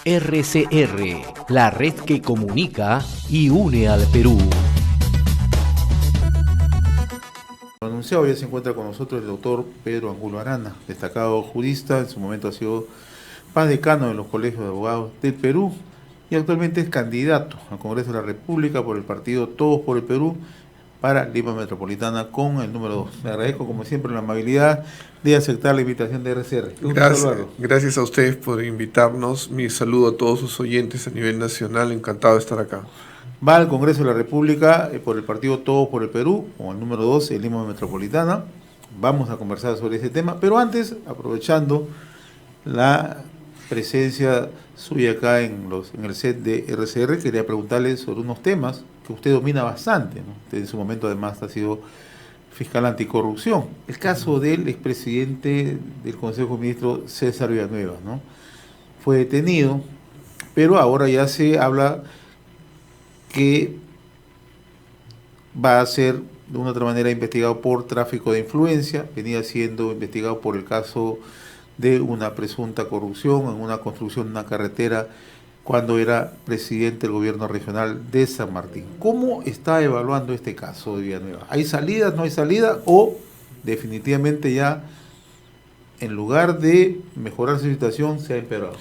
RCR, la red que comunica y une al Perú. Lo anunciado, ya se encuentra con nosotros el doctor Pedro Angulo Arana, destacado jurista, en su momento ha sido decano de los colegios de abogados del Perú y actualmente es candidato al Congreso de la República por el partido Todos por el Perú para Lima Metropolitana con el número 2. Le agradezco como siempre la amabilidad de aceptar la invitación de RCR. Gracias a ustedes por invitarnos. Mi saludo a todos sus oyentes a nivel nacional. Encantado de estar acá. Va al Congreso de la República por el partido Todos por el Perú, con el número 2 en Lima Metropolitana. Vamos a conversar sobre ese tema, pero antes, aprovechando la presencia suya acá en el set de RCR, quería preguntarle sobre unos temas que usted domina bastante, ¿no? Usted en su momento además ha sido fiscal anticorrupción. El caso del expresidente del Consejo de Ministros, César Villanueva, ¿no? Fue detenido, pero ahora ya se habla que va a ser de una u otra manera investigado por tráfico de influencia. Venía siendo investigado por el caso de una presunta corrupción en una construcción de una carretera cuando era presidente del gobierno regional de San Martín. ¿Cómo está evaluando este caso de Villanueva? ¿Hay salidas, no hay salida o definitivamente ya en lugar de mejorar su situación se ha empeorado?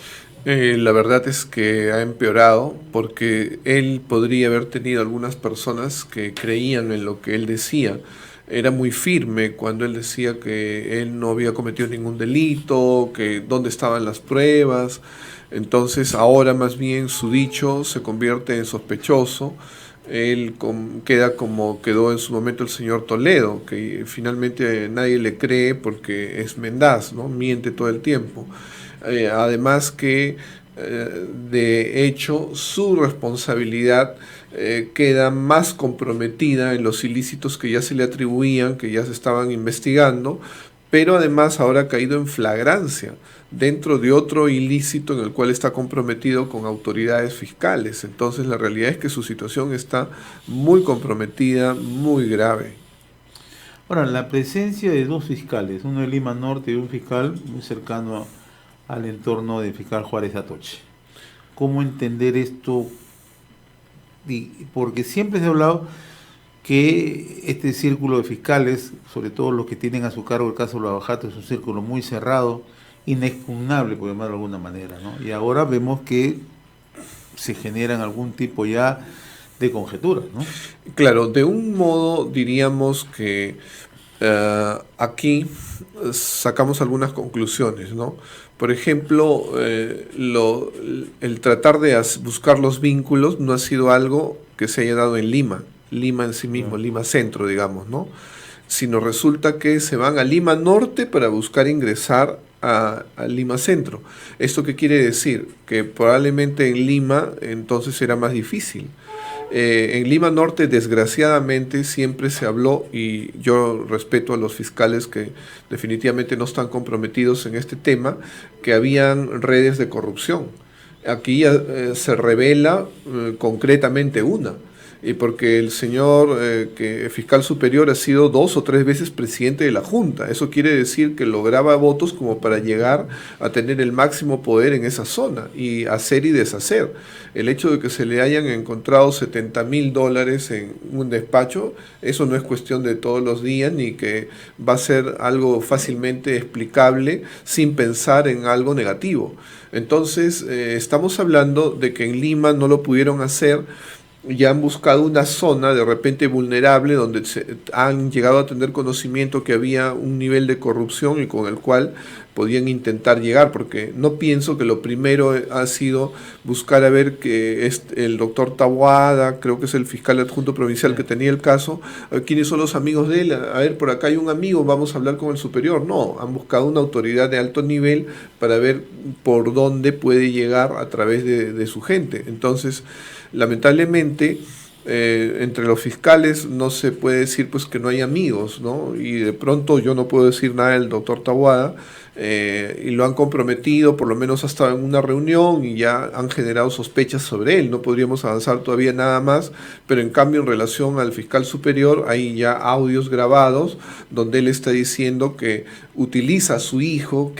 La verdad es que ha empeorado porque él podría haber tenido algunas personas que creían en lo que él decía. Era muy firme cuando él decía que él no había cometido ningún delito, que dónde estaban las pruebas. Entonces ahora más bien su dicho se convierte en sospechoso. Él queda como quedó en su momento el señor Toledo, que finalmente nadie le cree porque es mendaz, ¿no? Miente todo el tiempo. Además que de hecho su responsabilidad queda más comprometida en los ilícitos que ya se le atribuían, que ya se estaban investigando, pero además ahora ha caído en flagrancia dentro de otro ilícito en el cual está comprometido con autoridades fiscales. Entonces la realidad es que su situación está muy comprometida, muy grave. Ahora, la presencia de dos fiscales, uno de Lima Norte y un fiscal muy cercano al entorno del fiscal Juárez Atoche. ¿Cómo entender esto? Porque siempre se ha hablado que este círculo de fiscales, sobre todo los que tienen a su cargo el caso de Lavajato, es un círculo muy cerrado, inexpugnable, por llamarlo de alguna manera, ¿no? Y ahora vemos que se generan algún tipo ya de conjeturas, ¿no? Claro, de un modo diríamos que aquí sacamos algunas conclusiones, ¿no? Por ejemplo, el tratar de buscar los vínculos no ha sido algo que se haya dado en Lima en sí mismo, Lima Centro, digamos, ¿no? Sino resulta que se van a Lima Norte para buscar ingresar a Lima Centro. ¿Esto qué quiere decir? Que probablemente en Lima entonces será más difícil. En Lima Norte, desgraciadamente, siempre se habló, y yo respeto a los fiscales que definitivamente no están comprometidos en este tema, que habían redes de corrupción. Aquí se revela concretamente una. Y porque el señor fiscal superior ha sido 2 o 3 veces presidente de la Junta. Eso quiere decir que lograba votos como para llegar a tener el máximo poder en esa zona y hacer y deshacer. El hecho de que se le hayan encontrado $70,000 en un despacho, eso no es cuestión de todos los días ni que va a ser algo fácilmente explicable sin pensar en algo negativo. Entonces, estamos hablando de que en Lima no lo pudieron hacer. Ya han buscado una zona de repente vulnerable donde han llegado a tener conocimiento que había un nivel de corrupción y con el cual podían intentar llegar, porque no pienso que lo primero ha sido buscar a ver que el doctor Taboada, creo que es el fiscal adjunto provincial que tenía el caso, quiénes son los amigos de él, a ver, por acá hay un amigo, vamos a hablar con el superior. No, han buscado una autoridad de alto nivel para ver por dónde puede llegar a través de su gente. Entonces, lamentablemente, entre los fiscales no se puede decir pues que no hay amigos, ¿no? Y de pronto yo no puedo decir nada del doctor Taboada, y lo han comprometido, por lo menos hasta en una reunión, y ya han generado sospechas sobre él. No podríamos avanzar todavía nada más, pero en cambio en relación al fiscal superior hay ya audios grabados donde él está diciendo que utiliza a su hijo.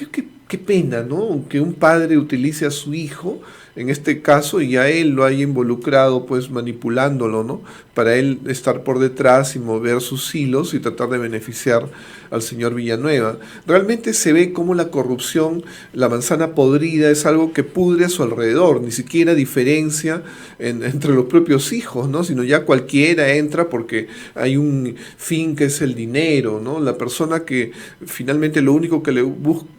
¿Qué qué pena, ¿no? Que un padre utilice a su hijo, en este caso, y a él lo haya involucrado, pues manipulándolo, ¿no? Para él estar por detrás y mover sus hilos y tratar de beneficiar al señor Villanueva. Realmente se ve cómo la corrupción, la manzana podrida, es algo que pudre a su alrededor, ni siquiera diferencia entre los propios hijos, ¿no? Sino ya cualquiera entra porque hay un fin que es el dinero, ¿no? La persona que finalmente lo único que le busca,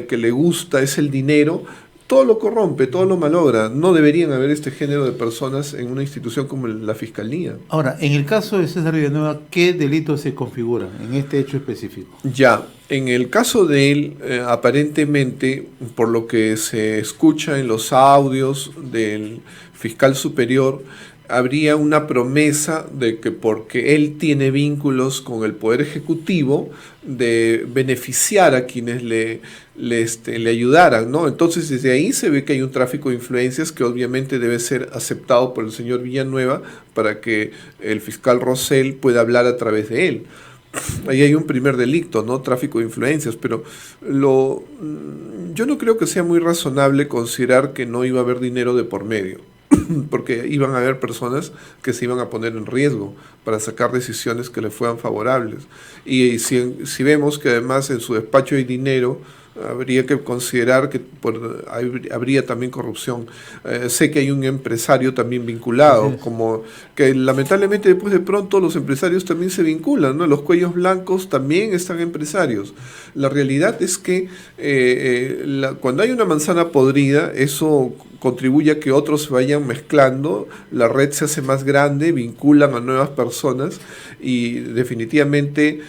que le gusta es el dinero, todo lo corrompe, todo lo malogra. No deberían haber este género de personas en una institución como la Fiscalía. Ahora, en el caso de César Villanueva, ¿qué delitos se configuran en este hecho específico? Ya, en el caso de él, aparentemente, por lo que se escucha en los audios del fiscal superior, habría una promesa de que porque él tiene vínculos con el Poder Ejecutivo, de beneficiar a quienes le ayudaran, ¿no? Entonces desde ahí se ve que hay un tráfico de influencias que obviamente debe ser aceptado por el señor Villanueva para que el fiscal Rosell pueda hablar a través de él. Ahí hay un primer delito, ¿no? Tráfico de influencias, pero yo no creo que sea muy razonable considerar que no iba a haber dinero de por medio, porque iban a haber personas que se iban a poner en riesgo para sacar decisiones que le fueran favorables. Y si vemos que además en su despacho hay dinero, habría que considerar que habría también corrupción. Sé que hay un empresario también vinculado, como que lamentablemente después de pronto los empresarios también se vinculan, ¿no? Los cuellos blancos también están empresarios. La realidad es que cuando hay una manzana podrida, eso contribuye a que otros se vayan mezclando, la red se hace más grande, vinculan a nuevas personas y definitivamente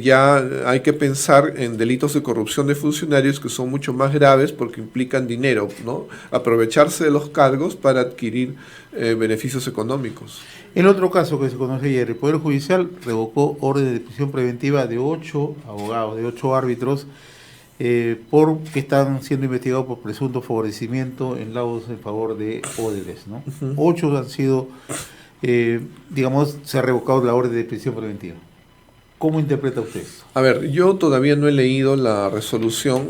ya hay que pensar en delitos de corrupción de funcionarios que son mucho más graves porque implican dinero, ¿no? Aprovecharse de los cargos para adquirir beneficios económicos. El otro caso que se conoce ayer, el Poder Judicial revocó orden de prisión preventiva de 8 abogados, de 8 árbitros, porque están siendo investigados por presunto favorecimiento en laudos en favor de Odebrecht, ¿no? 8 han sido, se ha revocado la orden de prisión preventiva. ¿Cómo interpreta usted eso? A ver, yo todavía no he leído la resolución.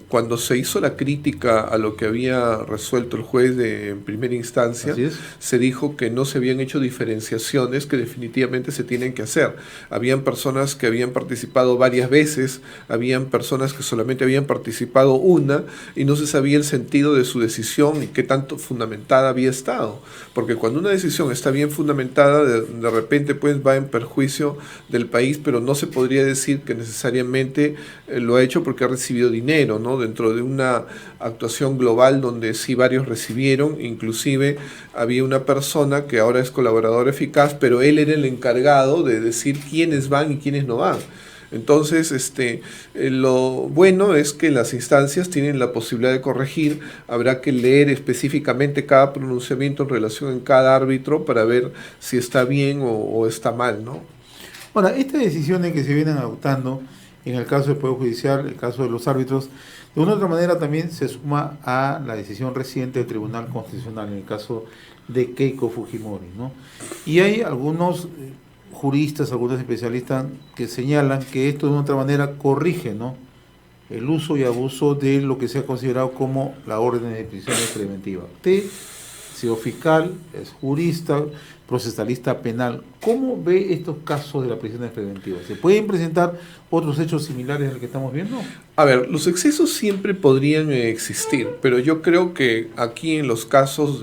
Cuando se hizo la crítica a lo que había resuelto el juez en primera instancia, se dijo que no se habían hecho diferenciaciones que definitivamente se tienen que hacer. Habían personas que habían participado varias veces, habían personas que solamente habían participado una y no se sabía el sentido de su decisión y qué tanto fundamentada había estado. Porque cuando una decisión está bien fundamentada, de repente pues va en perjuicio del país, pero no se podría decir que necesariamente lo ha hecho porque ha recibido dinero, ¿no? Dentro de una actuación global donde sí varios recibieron, inclusive había una persona que ahora es colaborador eficaz, pero él era el encargado de decir quiénes van y quiénes no van. Entonces, lo bueno es que las instancias tienen la posibilidad de corregir, habrá que leer específicamente cada pronunciamiento en relación a cada árbitro para ver si está bien o está mal, ¿no? Ahora, estas decisiones que se vienen adoptando en el caso del Poder Judicial, el caso de los árbitros, de una u otra manera también se suma a la decisión reciente del Tribunal Constitucional en el caso de Keiko Fujimori, ¿no? Y hay algunos juristas, algunos especialistas que señalan que esto de una u otra manera corrige, ¿no?, el uso y abuso de lo que se ha considerado como la orden de prisión preventiva. Usted, sido fiscal, es jurista, procesalista penal. ¿Cómo ve estos casos de las prisiones preventivas? ¿Se pueden presentar otros hechos similares al que estamos viendo? A ver, los excesos siempre podrían existir, pero yo creo que aquí en los casos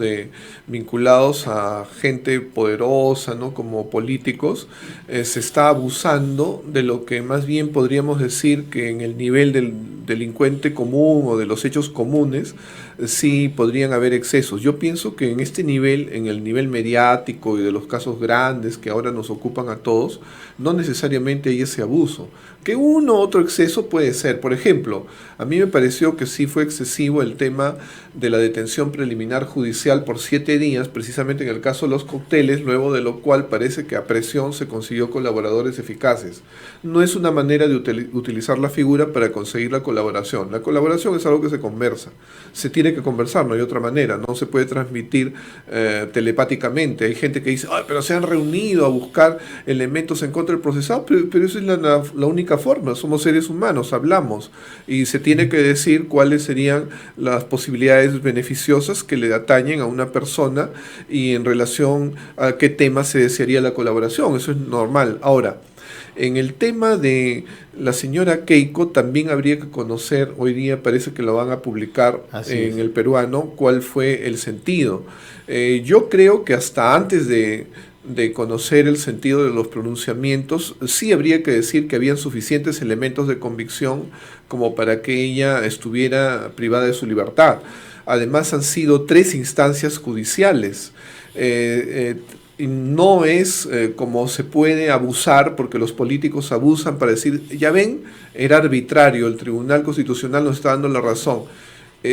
vinculados a gente poderosa, ¿no?, como políticos, se está abusando de lo que más bien podríamos decir que en el nivel del delincuente común o de los hechos comunes, sí podrían haber excesos. Yo pienso que en este nivel, en el nivel mediático y de los casos grandes que ahora nos ocupan a todos, no necesariamente hay ese abuso. Que uno u otro exceso puede ser. Por ejemplo, a mí me pareció que sí fue excesivo el tema de la detención preliminar judicial por 7 días, precisamente en el caso de los cócteles, luego de lo cual parece que a presión se consiguió colaboradores eficaces. No es una manera de utilizar la figura para conseguir la colaboración. La colaboración es algo que se conversa. Se tiene que conversar, no hay otra manera. No se puede transmitir telepáticamente. Hay gente que dice, pero se han reunido a buscar elementos en contra del procesado, pero eso es la única única forma, somos seres humanos, hablamos, y se tiene que decir cuáles serían las posibilidades beneficiosas que le atañen a una persona y en relación a qué tema se desearía la colaboración, eso es normal. Ahora, en el tema de la señora Keiko también habría que conocer, hoy día parece que lo van a publicar en El Peruano, cuál fue el sentido. Yo creo que hasta antes de conocer el sentido de los pronunciamientos, sí habría que decir que habían suficientes elementos de convicción como para que ella estuviera privada de su libertad. Además han sido 3 instancias judiciales. Y no es como se puede abusar, porque los políticos abusan para decir, ya ven, era arbitrario, el Tribunal Constitucional nos está dando la razón.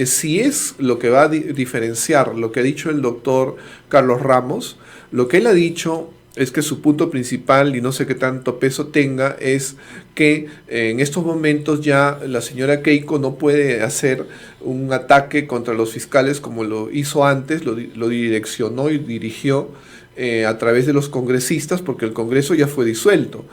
Si es lo que va a diferenciar lo que ha dicho el doctor Carlos Ramos, lo que él ha dicho es que su punto principal, y no sé qué tanto peso tenga, es que en estos momentos ya la señora Keiko no puede hacer un ataque contra los fiscales como lo hizo antes, lo direccionó y dirigió a través de los congresistas, porque el Congreso ya fue disuelto.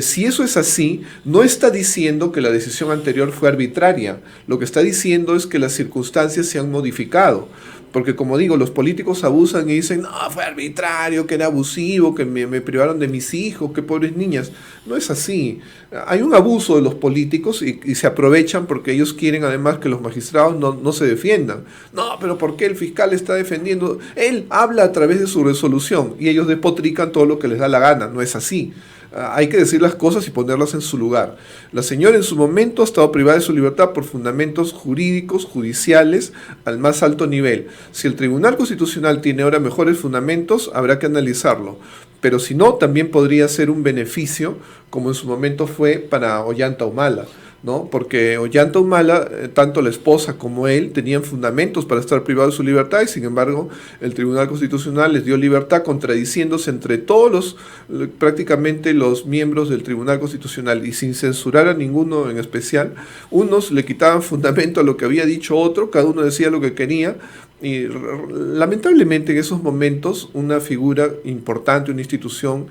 Si eso es así, no está diciendo que la decisión anterior fue arbitraria, lo que está diciendo es que las circunstancias se han modificado. Porque como digo, los políticos abusan y dicen, no, fue arbitrario, que era abusivo, que me privaron de mis hijos, que pobres niñas. No es así. Hay un abuso de los políticos y se aprovechan porque ellos quieren además que los magistrados no se defiendan. No, pero ¿por qué el fiscal está defendiendo? Él habla a través de su resolución y ellos despotrican todo lo que les da la gana. No es así. Hay que decir las cosas y ponerlas en su lugar. La señora en su momento ha estado privada de su libertad por fundamentos jurídicos, judiciales, al más alto nivel. Si el Tribunal Constitucional tiene ahora mejores fundamentos, habrá que analizarlo. Pero si no, también podría ser un beneficio, como en su momento fue para Ollanta Humala, ¿no? Porque Ollanta Humala, tanto la esposa como él, tenían fundamentos para estar privados de su libertad y sin embargo el Tribunal Constitucional les dio libertad, contradiciéndose entre todos prácticamente los miembros del Tribunal Constitucional y sin censurar a ninguno en especial. Unos le quitaban fundamento a lo que había dicho otro, cada uno decía lo que quería. Y lamentablemente en esos momentos una figura importante, una institución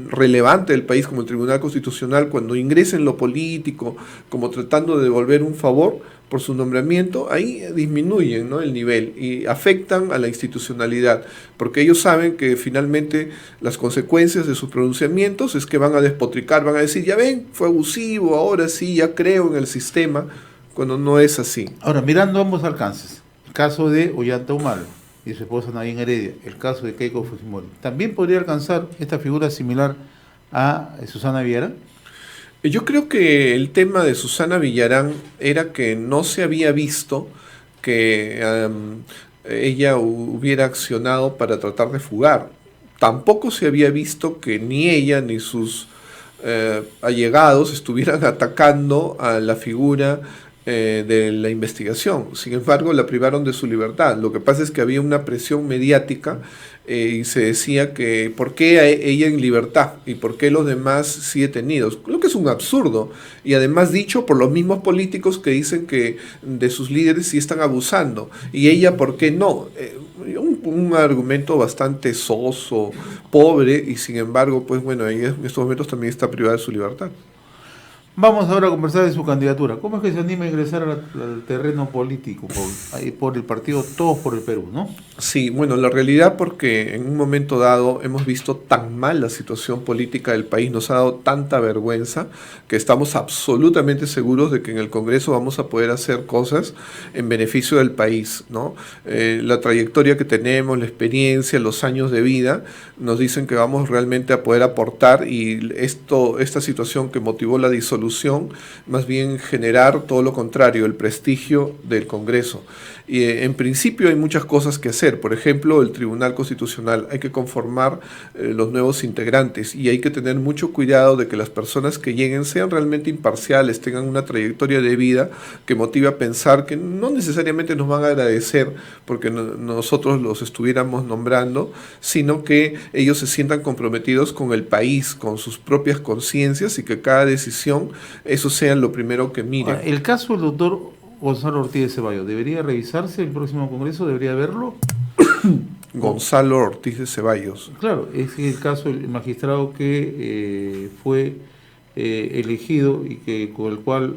relevante del país como el Tribunal Constitucional, cuando ingresa en lo político, como tratando de devolver un favor por su nombramiento, ahí disminuyen, ¿no?, el nivel y afectan a la institucionalidad, porque ellos saben que finalmente las consecuencias de sus pronunciamientos es que van a despotricar, van a decir, ya ven, fue abusivo, ahora sí, ya creo en el sistema, cuando no es así. Ahora, mirando ambos alcances, el caso de Ollanta Humala y su esposa Nayib Heredia, el caso de Keiko Fujimori, ¿también podría alcanzar esta figura similar a Susana Villarán? Yo creo que el tema de Susana Villarán era que no se había visto que ella hubiera accionado para tratar de fugar. Tampoco se había visto que ni ella ni sus allegados estuvieran atacando a la figura de la investigación. Sin embargo, la privaron de su libertad. Lo que pasa es que había una presión mediática y se decía que ¿por qué ella en libertad y por qué los demás sí detenidos? Lo que es un absurdo, y además dicho por los mismos políticos que dicen que de sus líderes sí están abusando, y ella ¿por qué no? Un argumento bastante soso, pobre, y sin embargo, pues bueno, ella en estos momentos también está privada de su libertad. Vamos ahora a conversar de su candidatura. ¿Cómo es que se anima a ingresar al terreno político por el partido Todos por el Perú, ¿no? Sí, bueno, la realidad, porque en un momento dado hemos visto tan mal la situación política del país, nos ha dado tanta vergüenza que estamos absolutamente seguros de que en el Congreso vamos a poder hacer cosas en beneficio del país, ¿no? La trayectoria que tenemos, la experiencia, los años de vida nos dicen que vamos realmente a poder aportar, y esta situación que motivó la disolución, más bien generar todo lo contrario, el prestigio del Congreso. Y en principio hay muchas cosas que hacer. Por ejemplo, el Tribunal Constitucional, hay que conformar los nuevos integrantes, y hay que tener mucho cuidado de que las personas que lleguen sean realmente imparciales, tengan una trayectoria de vida que motive a pensar que no necesariamente nos van a agradecer porque nosotros los estuviéramos nombrando, sino que ellos se sientan comprometidos con el país, con sus propias conciencias, y que cada decisión, eso sea lo primero que miren. Ahora, el caso del doctor Gonzalo Ortiz de Ceballos, ¿debería revisarse el próximo Congreso? ¿Debería verlo? Gonzalo Ortiz de Ceballos. Claro, es el caso del magistrado que fue elegido y con el cual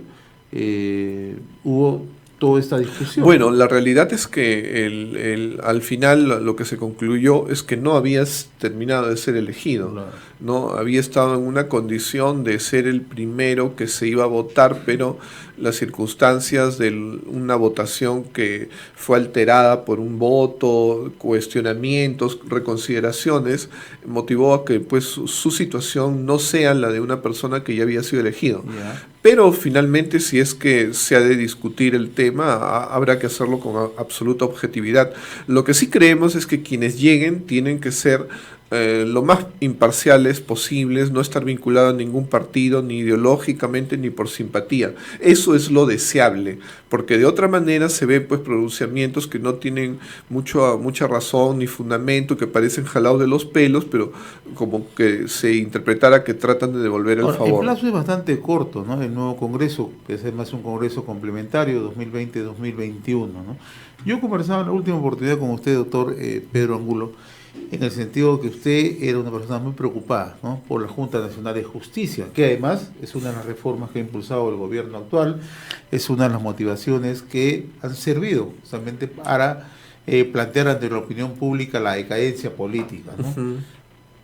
hubo toda esta discusión. Bueno, la realidad es que al final lo que se concluyó es que no habías terminado de ser elegido, Claro. ¿no? Había estado en una condición de ser el primero que se iba a votar, pero las circunstancias de una votación que fue alterada por un voto, cuestionamientos, reconsideraciones, motivó a que pues su situación no sea la de una persona que ya había sido elegido. Ya. Pero finalmente, si es que se ha de discutir el tema, habrá que hacerlo con absoluta objetividad. Lo que sí creemos es que quienes lleguen tienen que ser lo más imparciales posibles, no estar vinculados a ningún partido, ni ideológicamente, ni por simpatía. Eso es lo deseable, porque de otra manera se ven pues pronunciamientos que no tienen mucha razón ni fundamento, que parecen jalados de los pelos, pero como que se interpretara que tratan de devolver el Ahora, favor. el plazo es bastante corto, ¿no? El nuevo Congreso, que es además un Congreso complementario 2020-2021, ¿no? Yo conversaba en la última oportunidad con usted, doctor Pedro Angulo, en el sentido que usted era una persona muy preocupada, ¿no?, por la Junta Nacional de Justicia, que además es una de las reformas que ha impulsado el gobierno actual, es una de las motivaciones que han servido justamente para plantear ante la opinión pública la decadencia política, ¿no? Uh-huh.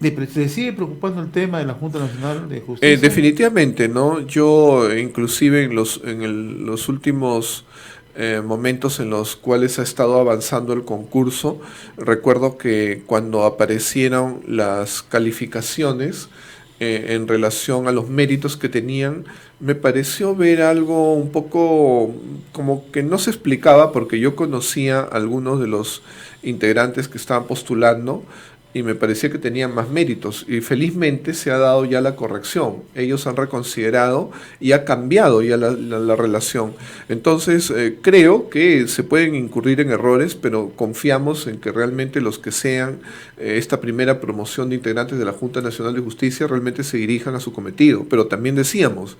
¿Le sigue preocupando el tema de la Junta Nacional de Justicia? Definitivamente, ¿no? Yo inclusive en los últimos momentos en los cuales ha estado avanzando el concurso, recuerdo que cuando aparecieron las calificaciones en relación a los méritos que tenían, me pareció ver algo un poco como que no se explicaba, porque yo conocía a algunos de los integrantes que estaban postulando y me parecía que tenían más méritos, y felizmente se ha dado ya la corrección. Ellos han reconsiderado y ha cambiado ya la relación. Entonces creo que se pueden incurrir en errores, pero confiamos en que realmente los que sean esta primera promoción de integrantes de la Junta Nacional de Justicia realmente se dirijan a su cometido. Pero también decíamos,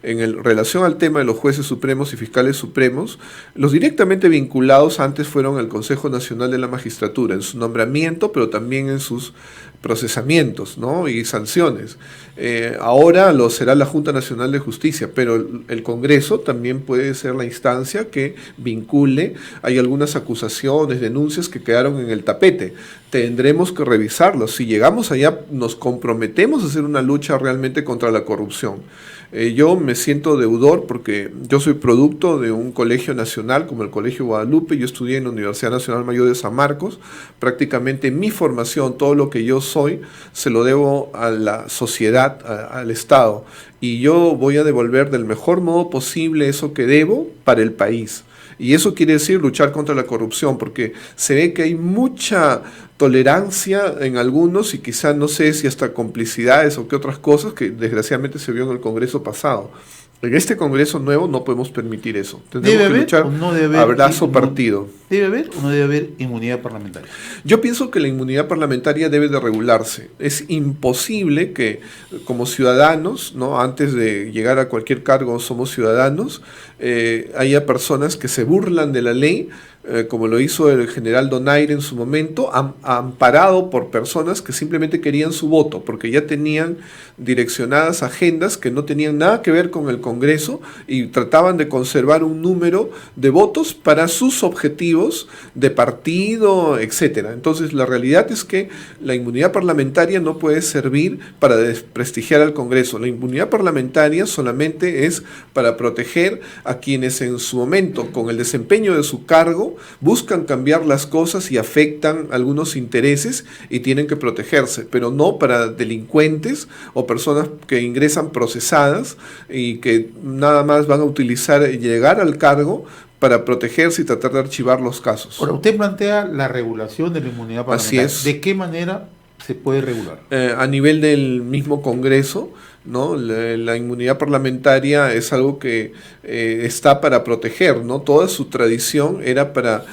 en relación al tema de los jueces supremos y fiscales supremos, los directamente vinculados antes fueron el Consejo Nacional de la Magistratura, en su nombramiento, pero también en sus procesamientos, ¿no?, y sanciones. Ahora lo será la Junta Nacional de Justicia, pero el Congreso también puede ser la instancia que vincule. Hay algunas acusaciones, denuncias que quedaron en el tapete. Tendremos que revisarlos. Si llegamos allá, nos comprometemos a hacer una lucha realmente contra la corrupción. Yo me siento deudor porque yo soy producto de un colegio nacional como el Colegio Guadalupe. Yo estudié en la Universidad Nacional Mayor de San Marcos. Prácticamente mi formación, todo lo que yo soy, se lo debo a la sociedad, al Estado. Y yo voy a devolver del mejor modo posible eso que debo para el país. Y eso quiere decir luchar contra la corrupción, porque se ve que hay mucha tolerancia en algunos y quizás no sé si hasta complicidades o qué otras cosas que desgraciadamente se vio en el Congreso pasado. En este Congreso nuevo no podemos permitir eso. Tendremos que luchar abrazo partido. ¿Debe haber o no debe haber inmunidad parlamentaria? Yo pienso que la inmunidad parlamentaria debe de regularse. Es imposible que como ciudadanos, ¿no?, antes de llegar a cualquier cargo somos ciudadanos, haya personas que se burlan de la ley, como lo hizo el general Donaire en su momento, amparado por personas que simplemente querían su voto, porque ya tenían direccionadas agendas que no tenían nada que ver con el Congreso y trataban de conservar un número de votos para sus objetivos de partido, etcétera. Entonces la realidad es que la inmunidad parlamentaria no puede servir para desprestigiar al Congreso. La inmunidad parlamentaria solamente es para proteger a quienes en su momento, con el desempeño de su cargo, buscan cambiar las cosas y afectan algunos intereses y tienen que protegerse, pero no para delincuentes o personas que ingresan procesadas y que nada más van a utilizar llegar al cargo para protegerse y tratar de archivar los casos. Ahora, usted plantea la regulación de la inmunidad parlamentaria. Así es. ¿De qué manera se puede regular? A nivel del mismo Congreso, ¿no? La inmunidad parlamentaria es algo que está para proteger, ¿no? Toda su tradición era para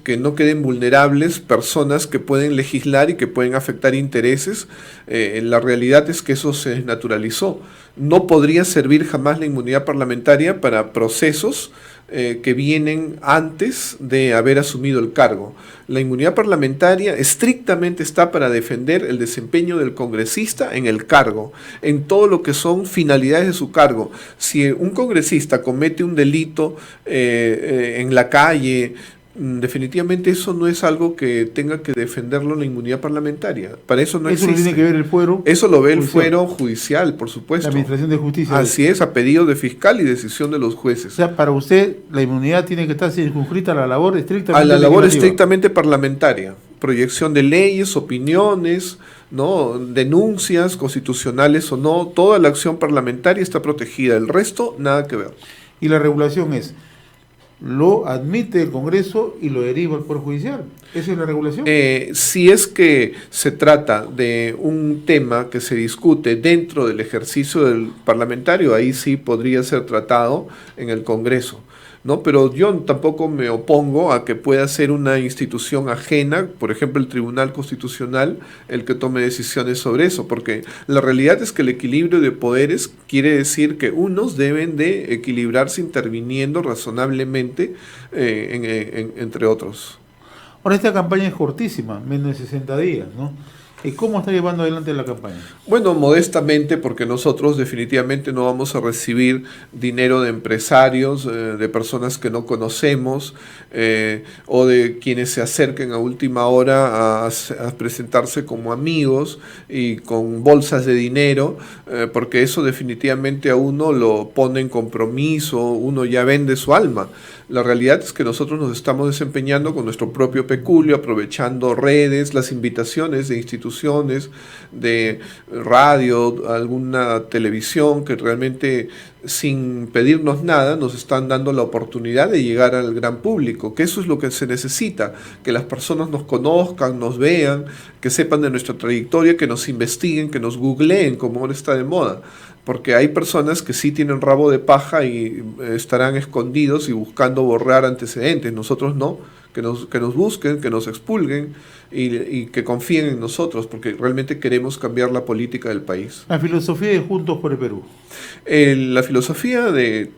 que no queden vulnerables personas que pueden legislar y que pueden afectar intereses. La realidad es que eso se desnaturalizó. No podría servir jamás la inmunidad parlamentaria para procesos que vienen antes de haber asumido el cargo. La inmunidad parlamentaria estrictamente está para defender el desempeño del congresista en el cargo, en todo lo que son finalidades de su cargo. Si un congresista comete un delito en la calle, definitivamente eso no es algo que tenga que defenderlo la inmunidad parlamentaria. Para eso no existe. Eso lo tiene que ver el fuero. Eso lo ve el judicial. fuero judicial, por supuesto. La Administración de Justicia. Así es, a pedido de fiscal y decisión de los jueces. O sea, para usted la inmunidad tiene que estar circunscrita a la labor estrictamente A la labor legislativa. estrictamente parlamentaria. Proyección de leyes, opiniones, ¿no? Denuncias constitucionales o no. Toda la acción parlamentaria está protegida. El resto, nada que ver. Y la regulación es, lo admite el Congreso y lo deriva al Poder Judicial. ¿Esa es la regulación? Si es que se trata de un tema que se discute dentro del ejercicio del parlamentario, ahí sí podría ser tratado en el Congreso, ¿no? Pero yo tampoco me opongo a que pueda ser una institución ajena, por ejemplo el Tribunal Constitucional, el que tome decisiones sobre eso, porque la realidad es que el equilibrio de poderes quiere decir que unos deben de equilibrarse interviniendo razonablemente entre otros. Ahora, esta campaña es cortísima, menos de 60 días, ¿no? ¿Y cómo está llevando adelante la campaña? Bueno, modestamente, porque nosotros definitivamente no vamos a recibir dinero de empresarios, de personas que no conocemos, o de quienes se acerquen a última hora a presentarse como amigos y con bolsas de dinero, porque eso definitivamente a uno lo pone en compromiso, uno ya vende su alma. La realidad es que nosotros nos estamos desempeñando con nuestro propio peculio, aprovechando redes, las invitaciones de instituciones, de radio, alguna televisión que realmente sin pedirnos nada nos están dando la oportunidad de llegar al gran público, que eso es lo que se necesita, que las personas nos conozcan, nos vean, que sepan de nuestra trayectoria, que nos investiguen, que nos googleen, como ahora está de moda. Porque hay personas que sí tienen rabo de paja y estarán escondidos y buscando borrar antecedentes. Nosotros no, que nos busquen, que nos expulguen y que confíen en nosotros, porque realmente queremos cambiar la política del país. La filosofía de Juntos por el Perú. La filosofía de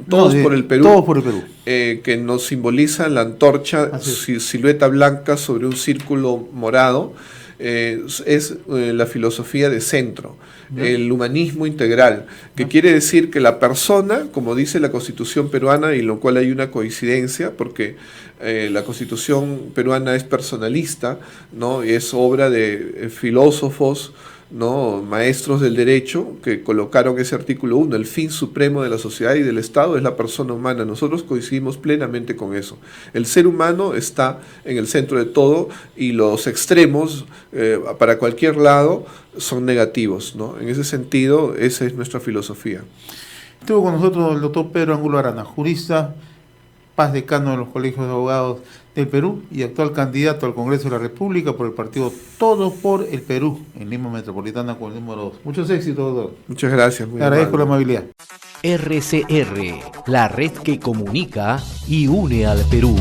Todos por el Perú, Todos por el Perú. Que nos simboliza la antorcha, silueta blanca sobre un círculo morado, es la filosofía de centro, el humanismo integral, que quiere decir que la persona, como dice la Constitución peruana, y en lo cual hay una coincidencia, porque la Constitución peruana es personalista, ¿no? Es obra de filósofos, ¿no? Maestros del derecho que colocaron ese artículo 1, el fin supremo de la sociedad y del Estado es la persona humana. Nosotros coincidimos plenamente con eso. El ser humano está en el centro de todo y los extremos para cualquier lado son negativos, ¿no? En ese sentido, esa es nuestra filosofía. Estuvo con nosotros el doctor Pedro Angulo Arana, jurista, paz decano de los colegios de abogados del Perú y actual candidato al Congreso de la República por el partido Todos por el Perú, en Lima Metropolitana con el número 2. Muchos éxitos, doctor. Muchas gracias. Le agradezco la amabilidad. RCR, la red que comunica y une al Perú.